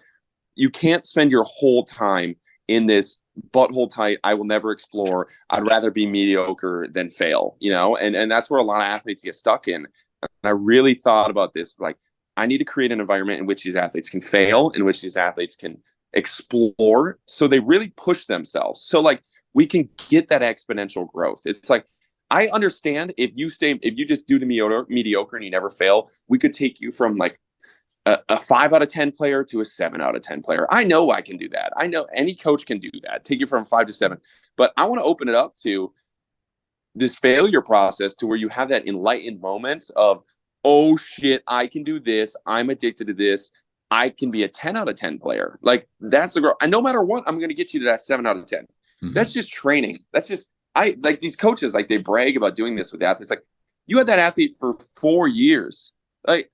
you can't spend your whole time in this butthole tight, I will never explore. I'd rather be mediocre than fail, you know? And that's where a lot of athletes get stuck in. And I really thought about this, like, I need to create an environment in which these athletes can fail, in which these athletes can explore, so they really push themselves. So like we can get that exponential growth. It's like, I understand if you just do the mediocre and you never fail, we could take you from like a 5 out of 10 player to a 7 out of 10 player. I know I can do that. I know any coach can do that. Take you from 5 to 7. But I want to open it up to this failure process to where you have that enlightened moment of, oh shit, I can do this. I'm addicted to this. I can be a 10 out of 10 player. Like that's the growth. And no matter what, I'm going to get you to that 7 out of 10. Mm-hmm. That's just training. That's just, I like these coaches, like they brag about doing this with athletes. Like you had that athlete for 4 years. Like,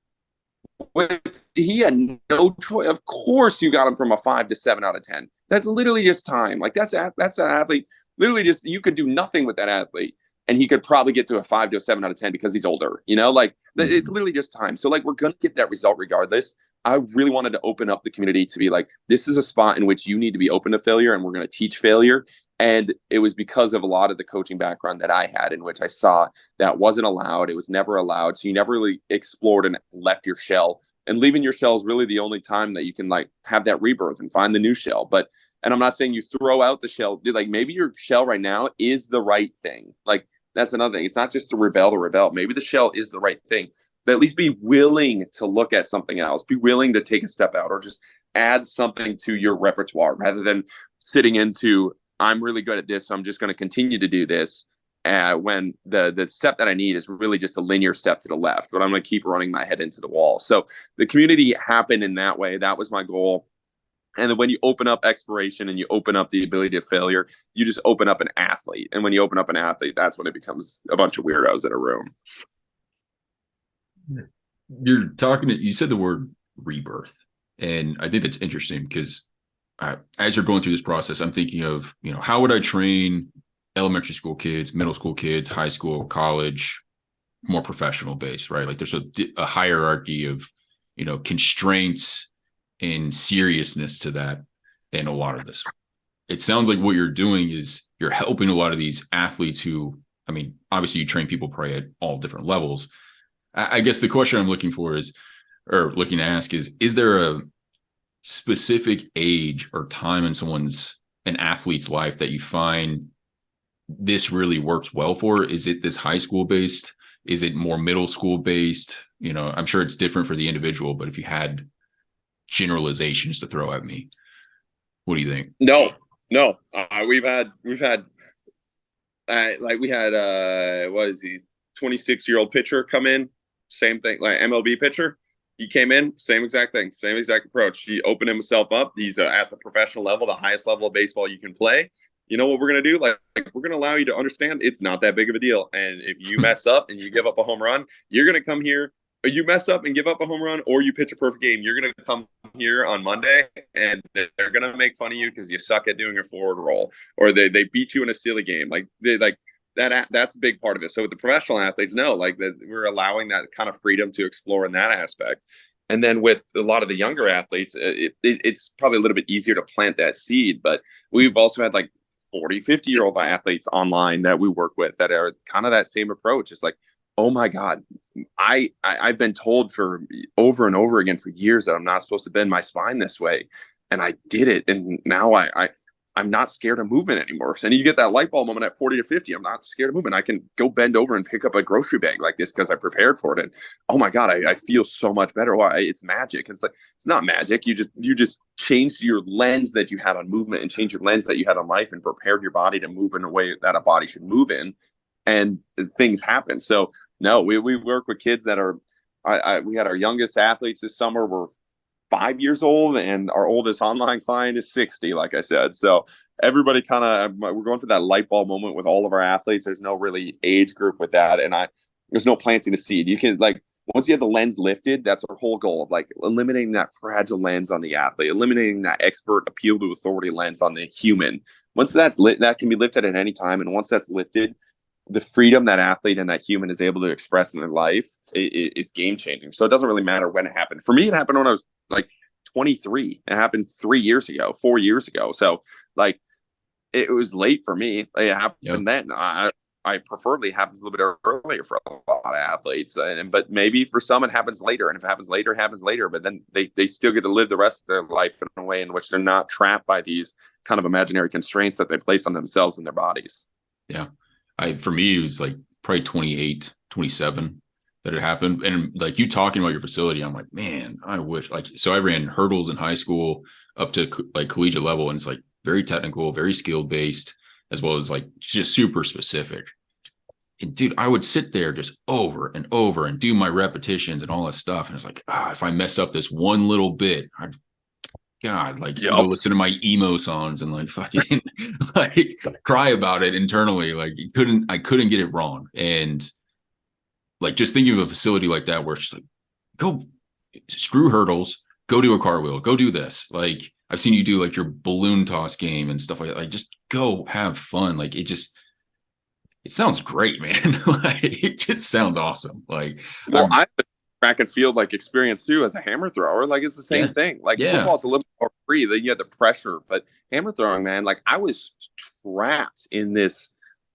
he had no choice. Of course, you got him from a 5 to 7 out of 10. That's literally just time. Like that's an athlete. Literally, just you could do nothing with that athlete, and he could probably get to a 5 to a 7 out of 10 because he's older. You know, like it's literally just time. So like we're gonna get that result regardless. I really wanted to open up the community to be like, this is a spot in which you need to be open to failure, and we're going to teach failure. And it was because of a lot of the coaching background that I had, in which I saw that wasn't allowed. It was never allowed. So you never really explored and left your shell. And leaving your shell is really the only time that you can like have that rebirth and find the new shell. And I'm not saying you throw out the shell. Like maybe your shell right now is the right thing. Like that's another thing. It's not just to rebel. Maybe the shell is the right thing. But at least be willing to look at something else. Be willing to take a step out or just add something to your repertoire rather than sitting into, I'm really good at this, so I'm just going to continue to do this. When the step that I need is really just a linear step to the left, but I'm going to keep running my head into the wall. So the community happened in that way. That was my goal. And then when you open up exploration and you open up the ability to failure, you just open up an athlete. And when you open up an athlete, that's when it becomes a bunch of weirdos in a room. You said the word rebirth. And I think that's interesting because as you're going through this process, I'm thinking of, how would I train elementary school kids, middle school kids, high school, college, more professional based, right? Like there's a hierarchy of, constraints and seriousness to that. And a lot of this, it sounds like what you're doing is you're helping a lot of these athletes who, obviously you train people probably at all different levels. I guess the question I'm looking to ask is there a specific age or time in an athlete's life that you find this really works well for? Is it this high school based? Is it more middle school based? I'm sure it's different for the individual, but if you had generalizations to throw at me, what do you think? No. We've had what is he, 26-year-old pitcher come in, same thing, like MLB pitcher. He came in, same exact thing, same exact approach. He opened himself up. He's at the professional level, the highest level of baseball you can play. You know what we're going to do? Like we're going to allow you to understand it's not that big of a deal. And if you mess up and you give up a home run, you're going to come here. Or you mess up and give up a home run, or you pitch a perfect game, you're going to come here on Monday and they're going to make fun of you because you suck at doing a forward roll, or they beat you in a silly game. Like that's a big part of it. So with the professional athletes, no, like that we're allowing that kind of freedom to explore in that aspect. And then with a lot of the younger athletes, it's probably a little bit easier to plant that seed. But we've also had like 40, 50-year-old athletes online that we work with that are kind of that same approach. It's like, oh my God, I've been told for over and over again for years that I'm not supposed to bend my spine this way. And I did it. And now I'm not scared of movement anymore. And you get that light bulb moment at 40 to 50. I'm not scared of movement. I can go bend over and pick up a grocery bag like this because I prepared for it. And oh my God, I feel so much better. Why? It's magic. It's like, it's not magic. You just changed your lens that you had on movement and changed your lens that you had on life and prepared your body to move in a way that a body should move in. And things happen. So no, we work with kids that are, we had our youngest athletes this summer were 5 years old, and our oldest online client is 60, like I said. So everybody kind of, we're going for that light bulb moment with all of our athletes. There's no really age group with that. And there's no planting a seed. You can, like, once you have the lens lifted, that's our whole goal of like eliminating that fragile lens on the athlete, eliminating that expert appeal to authority lens on the human. Once that's lit, that can be lifted at any time. And once that's lifted, the freedom that athlete and that human is able to express in their life is game changing. So it doesn't really matter when it happened. For me, it happened when I was like 23. It happened 4 years ago. So like it was late for me. It happened then. I preferably happens a little bit earlier for a lot of athletes, but maybe for some it happens later. And if it happens later, it happens later. But then they still get to live the rest of their life in a way in which they're not trapped by these kind of imaginary constraints that they place on themselves and their bodies. Yeah. For me, it was like probably 28, 27 that it happened. And like you talking about your facility, I'm like, man, I wish so I ran hurdles in high school up to like collegiate level. And it's like very technical, very skill based, as well as like just super specific. And dude, I would sit there just over and over and do my repetitions and all that stuff. And it's like, if I mess up this one little bit, God, like go listen to my emo songs and like fucking like cry about it internally. Like I couldn't get it wrong. And like just thinking of a facility like that where it's just like, go screw hurdles, go do a cartwheel, go do this. Like I've seen you do like your balloon toss game and stuff like that. Like just go have fun. Like it sounds great, man. Like it just sounds awesome. Like I track and field like experience too as a hammer thrower. Like it's the same thing. Like football's a little more free. Then you have the pressure, but hammer throwing, man, like I was trapped in this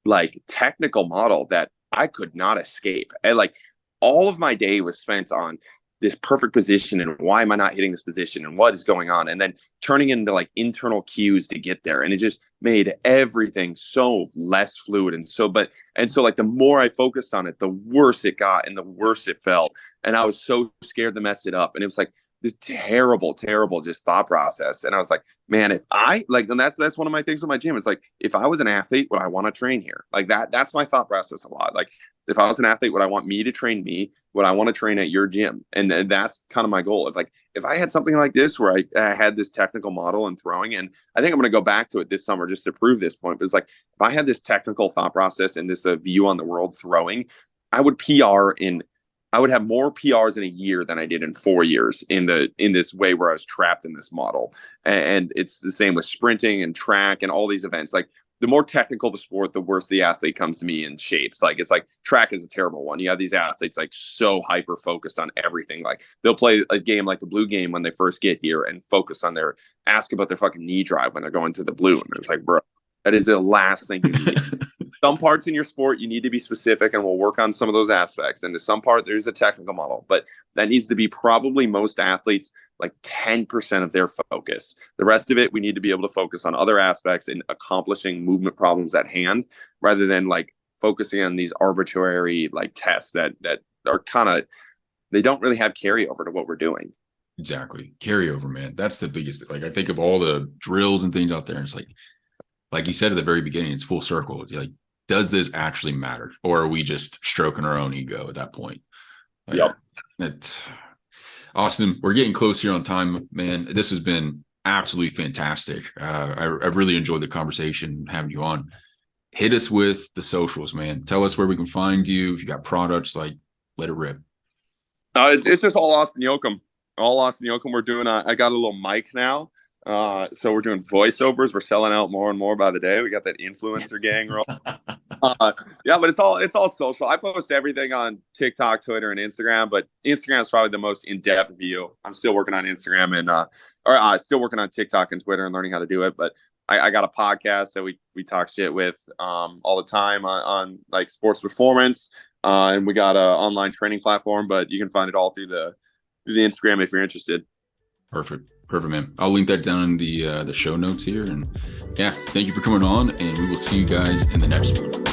like technical model that I could not escape. And like all of my day was spent on this perfect position and why am I not hitting this position and what is going on, and then turning into like internal cues to get there. And it just made everything so less fluid. And so like the more I focused on it, the worse it got and the worse it felt. And I was so scared to mess it up. And it was like this terrible just thought process. And I was like, man, if I like, and that's one of my things with my gym. It's like, if I was an athlete, would I want to train here? Like that's my thought process a lot. Like if I was an athlete, would I want me to train me? Would I want to train at your gym? And that's kind of my goal. If I had something like this where I had this technical model and throwing, and I think I'm going to go back to it this summer just to prove this point. But it's like, if I had this technical thought process and this view on the world throwing, I would have more PRs in a year than I did in 4 years in this way where I was trapped in this model. And it's the same with sprinting and track and all these events. Like the more technical the sport, the worse the athlete comes to me in shapes. Like it's like track is a terrible one. You have these athletes like so hyper focused on everything. Like they'll play a game like the blue game when they first get here and focus on ask about their fucking knee drive when they're going to the blue. And it's like, bro, that is the last thing you need. Some parts in your sport, you need to be specific, and we'll work on some of those aspects. And to some part, there's a technical model, but that needs to be probably most athletes like 10% of their focus. The rest of it, we need to be able to focus on other aspects in accomplishing movement problems at hand, rather than like focusing on these arbitrary like tests that are kind of, they don't really have carryover to what we're doing. Exactly. Carryover, man. That's the biggest, like I think of all the drills and things out there. And it's like you said at the very beginning, it's full circle. It's like, does this actually matter? Or are we just stroking our own ego at that point? Like, yep. That's awesome. We're getting close here on time, man. This has been absolutely fantastic. I really enjoyed the conversation having you on. Hit us with the socials, man. Tell us where we can find you. If you got products, like let it rip. It's just all Austin Jochum. All Austin Jochum. We're doing I got a little mic now. So we're doing voiceovers. We're selling out more and more by the day. We got that influencer gang roll. Yeah, but it's all social. I post everything on TikTok, Twitter, and Instagram, but Instagram is probably the most in-depth view. I'm still working on Instagram and still working on TikTok and Twitter and learning how to do it. But I got a podcast that we talk shit with all the time on like sports performance, and we got an online training platform. But you can find it all through the Instagram if you're interested. Perfect, man. I'll link that down in the show notes here. And yeah, thank you for coming on, and we will see you guys in the next one.